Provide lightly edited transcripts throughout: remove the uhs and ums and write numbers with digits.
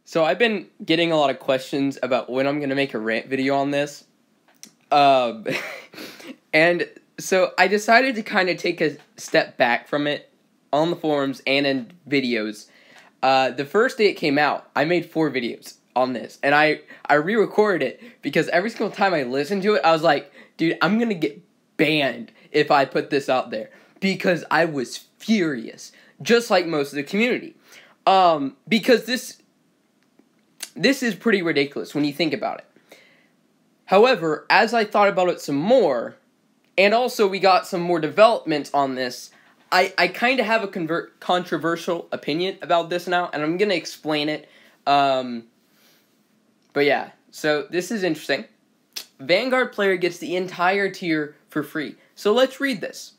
So I've been getting a lot of questions about when I'm going to make a rant video on this. And so I decided to kind of take a step back from it on the forums and in videos. The first day it came out, I made 4 videos on this. And I re-recorded it because every single time I listened to it, I was like, dude, I'm going to get banned if I put this out there. Because I was furious, just like most of the community. Because this is pretty ridiculous when you think about it. However, as I thought about it some more, and also we got some more developments on this, I kind of have a controversial opinion about this now, and I'm going to explain it. But yeah, so this is interesting. Vanguard player gets the entire tier for free. So let's read this.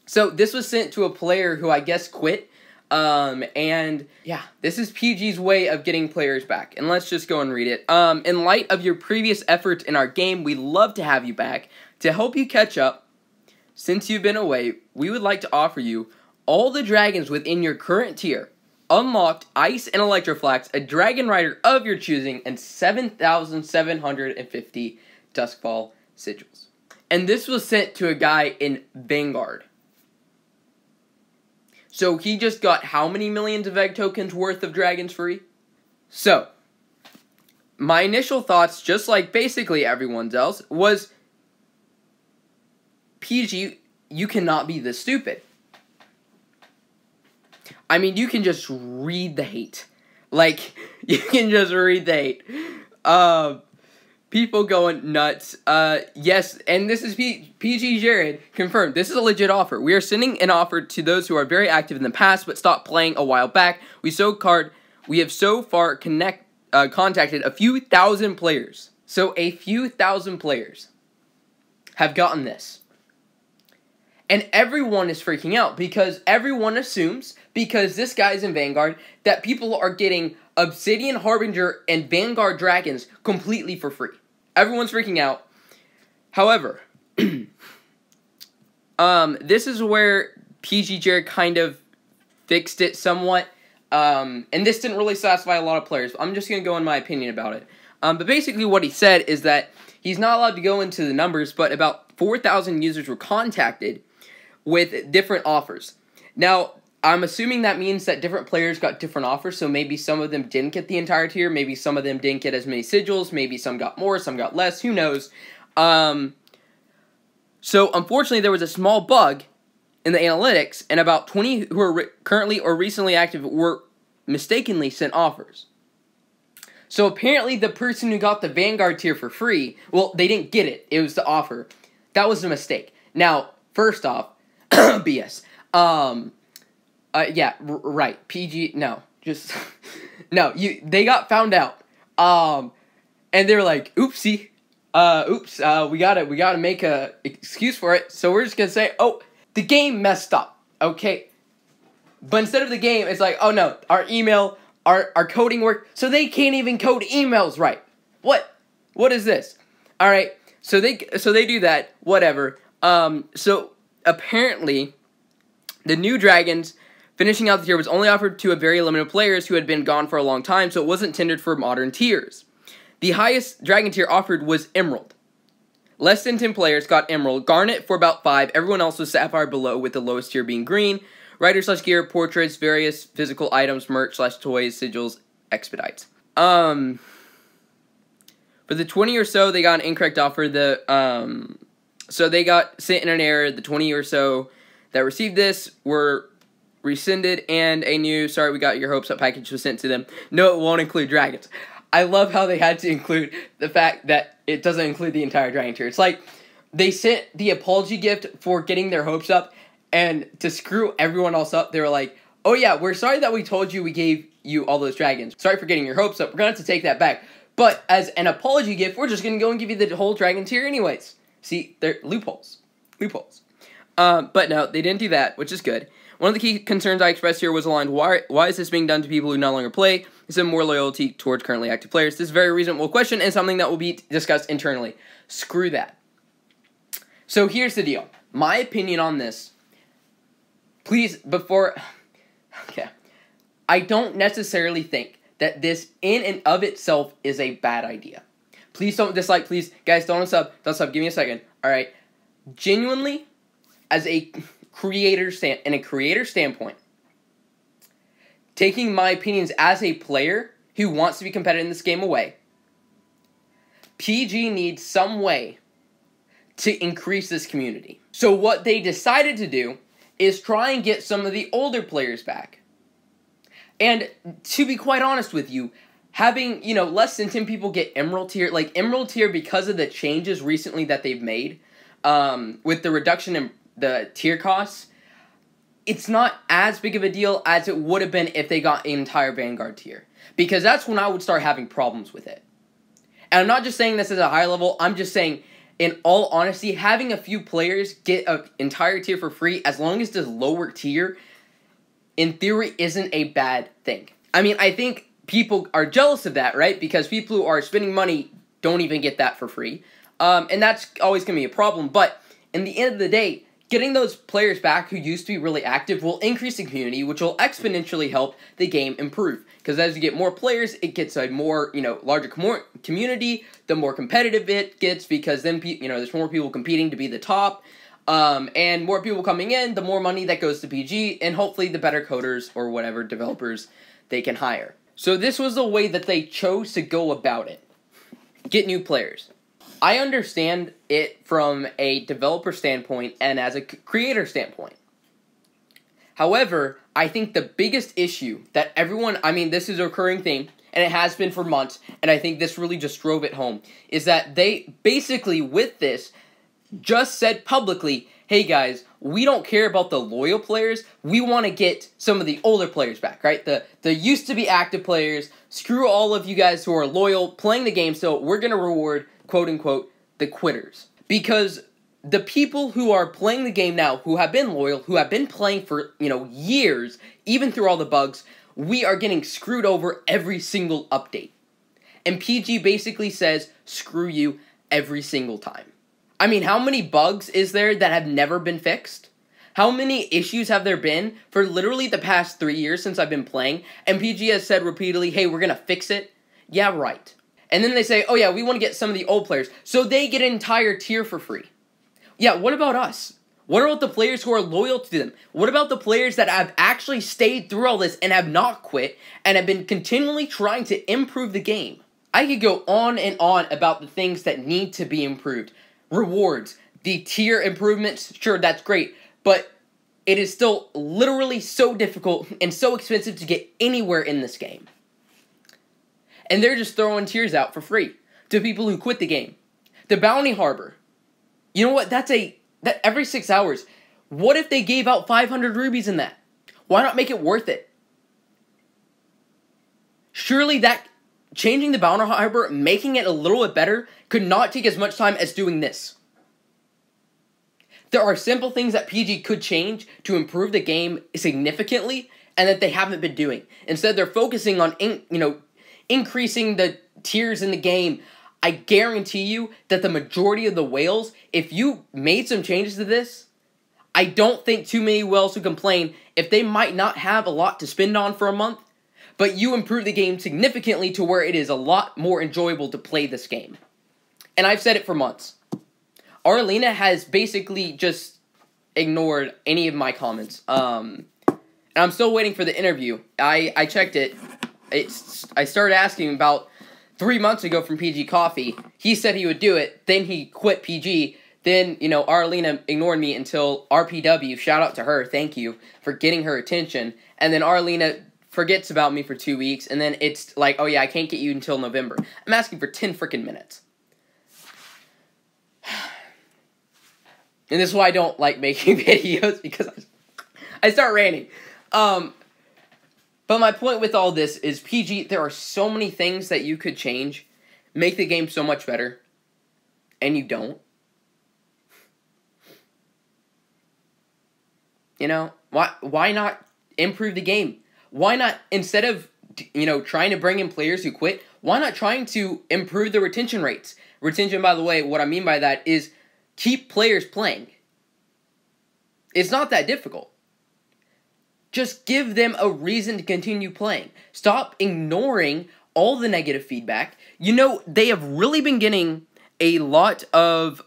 So this was sent to a player who I guess quit. And yeah, this is PG's way of getting players back. And let's just go and read it. In light of your previous efforts in our game, we'd love to have you back. To help you catch up, since you've been away, we would like to offer you all the dragons within your current tier, unlocked Ice and Electroflax, a Dragon Rider of your choosing, and 7,750 Duskfall sigils. And this was sent to a guy in Vanguard. So he just got how many millions of egg tokens worth of dragons free? So, my initial thoughts, just like basically everyone else, was, PG, you cannot be this stupid. I mean, you can just read the hate. Like, you can just read the hate. People going nuts. Yes, and this is PG Jared confirmed. This is a legit offer. We are sending an offer to those who are very active in the past but stopped playing a while back. We have so far contacted a few thousand players. So a few thousand players have gotten this. And everyone is freaking out because everyone assumes, because this guy's in Vanguard, that people are getting Obsidian Harbinger and Vanguard Dragons completely for free. Everyone's freaking out. However, this is where PG Jared kind of fixed it somewhat. And this didn't really satisfy a lot of players. I'm just going to go in my opinion about it. But basically what he said is that he's not allowed to go into the numbers, but about 4,000 users were contacted with different offers. Now, I'm assuming that means that different players got different offers, so maybe some of them didn't get the entire tier, maybe some of them didn't get as many sigils, maybe some got more, some got less, who knows. So, unfortunately, there was a small bug in the analytics, and about 20 who are currently or recently active were mistakenly sent offers. So, apparently, the person who got the Vanguard tier for free, well, they didn't get it, it was the offer. That was a mistake. Now, first off, BS. Yeah, right. PG, no, just, no, they got found out, and they were like, oopsie, we gotta make a excuse for it, so we're just gonna say, oh, the game messed up, okay, but instead of the game, it's like, oh no, our email, our coding work, so they can't even code emails right, what is this, alright, so they do that, whatever, so, apparently, the new dragons finishing out the tier was only offered to a very limited players who had been gone for a long time, so it wasn't tendered for modern tiers. The highest dragon tier offered was Emerald. Less than 10 players got Emerald, Garnet for about 5, everyone else was Sapphire below, with the lowest tier being Green, Rider/Gear, Portraits, various physical items, merch/toys, sigils, expedites. For the 20 or so, they got an incorrect offer, so they got sent in an error, the 20 or so that received this were rescinded, and a new, sorry we got your hopes up package was sent to them. No, it won't include dragons. I love how they had to include the fact that it doesn't include the entire dragon tier. It's like, they sent the apology gift for getting their hopes up, and to screw everyone else up, they were like, oh yeah, we're sorry that we told you we gave you all those dragons. Sorry for getting your hopes up, we're gonna have to take that back. But as an apology gift, we're just gonna go and give you the whole dragon tier anyways. See, they're loopholes. Loopholes. But no, they didn't do that, which is good. One of the key concerns I expressed here was aligned, why is this being done to people who no longer play? Is there more loyalty towards currently active players? This is a very reasonable question and something that will be discussed internally. Screw that. So here's the deal. My opinion on this, please, okay. I don't necessarily think that this in and of itself is a bad idea. Please don't dislike, please. Guys, don't sub. Give me a second. Alright. Genuinely, as a creator standpoint, taking my opinions as a player who wants to be competitive in this game away, PG needs some way to increase this community. So what they decided to do is try and get some of the older players back. And to be quite honest with you, having, less than 10 people get Emerald tier, Emerald tier because of the changes recently that they've made, with the reduction in the tier costs, it's not as big of a deal as it would have been if they got an entire Vanguard tier. Because that's when I would start having problems with it. And I'm not just saying this as a high level, I'm just saying, in all honesty, having a few players get an entire tier for free, as long as it's lower tier, in theory, isn't a bad thing. I mean, I think people are jealous of that, right? Because people who are spending money don't even get that for free. And that's always going to be a problem. But in the end of the day, getting those players back who used to be really active will increase the community, which will exponentially help the game improve. Because as you get more players, it gets a more, larger community, the more competitive it gets, because then, there's more people competing to be the top, and more people coming in, the more money that goes to PG, and hopefully the better coders or whatever developers they can hire. So this was the way that they chose to go about it. Get new players. I understand it from a developer standpoint and as a creator standpoint. However, I think the biggest issue that this is a recurring thing, and it has been for months, and I think this really just drove it home, is that they basically, with this, just said publicly, hey guys, we don't care about the loyal players, we want to get some of the older players back, right? The used to be active players, screw all of you guys who are loyal, playing the game, so we're going to reward, quote unquote, the quitters. Because the people who are playing the game now, who have been loyal, who have been playing for, years, even through all the bugs, we are getting screwed over every single update. And PG basically says, screw you every single time. I mean, how many bugs is there that have never been fixed? How many issues have there been for literally the past 3 years since I've been playing, and PG has said repeatedly, hey, we're gonna fix it? Yeah, right. And then they say, oh yeah, we want to get some of the old players, so they get an entire tier for free. Yeah, what about us? What about the players who are loyal to them? What about the players that have actually stayed through all this and have not quit and have been continually trying to improve the game? I could go on and on about the things that need to be improved. Rewards, the tier improvements, sure, that's great, but it is still literally so difficult and so expensive to get anywhere in this game. And they're just throwing tiers out for free to people who quit the game. The Bounty Harbor. You know what? That every 6 hours. What if they gave out 500 rubies in that? Why not make it worth it? Surely that changing the Bounty Harbor, making it a little bit better, could not take as much time as doing this. There are simple things that PG could change to improve the game significantly, and that they haven't been doing. Instead, they're focusing on increasing the tiers in the game. I guarantee you that the majority of the whales, if you made some changes to this, I don't think too many whales would complain if they might not have a lot to spend on for a month, but you improve the game significantly to where it is a lot more enjoyable to play this game. And I've said it for months. Arlena has basically just ignored any of my comments. And I'm still waiting for the interview. I checked it. I started asking him about 3 months ago from PG Coffee. He said he would do it. Then he quit PG. Then, Arlena ignored me until RPW. Shout out to her. Thank you for getting her attention. And then Arlena forgets about me for 2 weeks. And then it's like, oh yeah, I can't get you until November. I'm asking for 10 freaking minutes. And this is why I don't like making videos, because I start ranting. But my point with all this is, PG, there are so many things that you could change, make the game so much better, and you don't. Why not improve the game? Why not, instead of, trying to bring in players who quit, why not trying to improve the retention rates? Retention, by the way, what I mean by that is keep players playing. It's not that difficult. just give them a reason to continue playing. Stop ignoring all the negative feedback. You know, they have really been getting a lot of,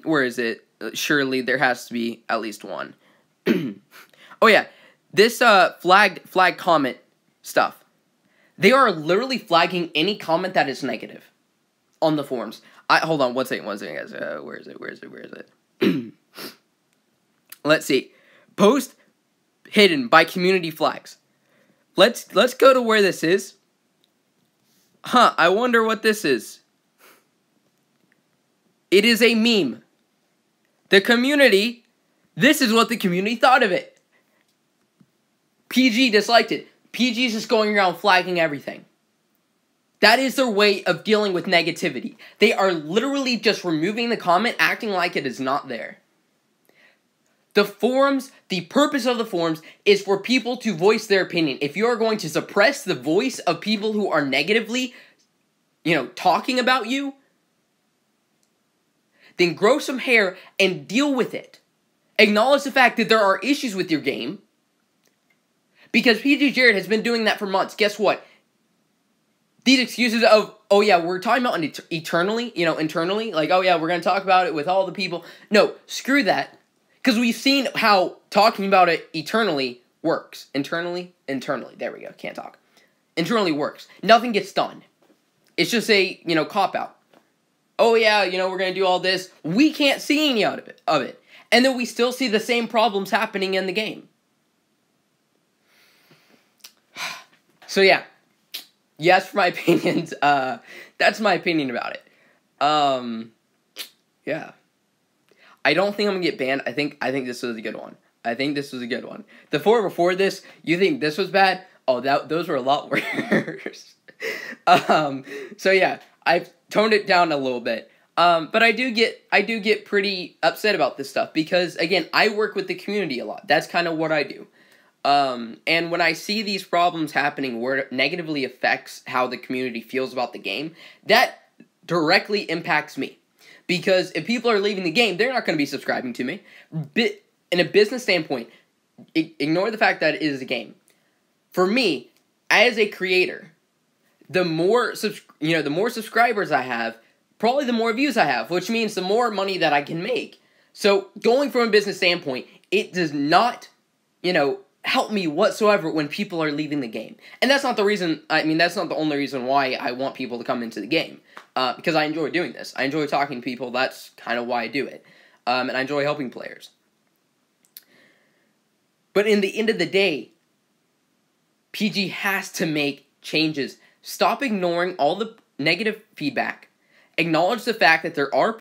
where is it? Surely there has to be at least one. Oh yeah, this flag comment stuff. They are literally flagging any comment that is negative on the forums. Hold on one second, guys. Where is it? Let's see. Post hidden by community flags. Let's go to where this is. I wonder what this is. It is a meme. The community, this is what the community thought of it. PG disliked it. PG's just going around flagging everything. That is their way of dealing with negativity. They are literally just removing the comment, acting like it is not there. The forums, the purpose of the forums is for people to voice their opinion. If you are going to suppress the voice of people who are negatively, talking about you, then grow some hair and deal with it. Acknowledge the fact that there are issues with your game. Because PG Jared has been doing that for months. Guess what? These excuses of, oh yeah, we're talking about eternally, internally. Like, oh yeah, we're going to talk about it with all the people. No, screw that. Because we've seen how talking about it eternally works. Internally. There we go. Can't talk. Internally works. Nothing gets done. It's just a, cop-out. Oh yeah, we're going to do all this. We can't see any of it. And then we still see the same problems happening in the game. So yeah. Yes, for my opinions. That's my opinion about it. Yeah. I don't think I'm gonna get banned. I think this was a good one. The four before this, you think this was bad? Oh, those were a lot worse. So yeah, I've toned it down a little bit. But I do get pretty upset about this stuff because again, I work with the community a lot. That's kind of what I do. And when I see these problems happening where it negatively affects how the community feels about the game, that directly impacts me. Because if people are leaving the game, they're not going to be subscribing to me. In a business standpoint, ignore the fact that it is a game. For me, as a creator, the more subscribers I have, probably the more views I have, which means the more money that I can make. So, going from a business standpoint, it does not, help me whatsoever when people are leaving the game. And that's not the reason, that's not the only reason why I want people to come into the game. Because I enjoy doing this. I enjoy talking to people. That's kind of why I do it. And I enjoy helping players. But in the end of the day, PG has to make changes. Stop ignoring all the negative feedback. Acknowledge the fact that there are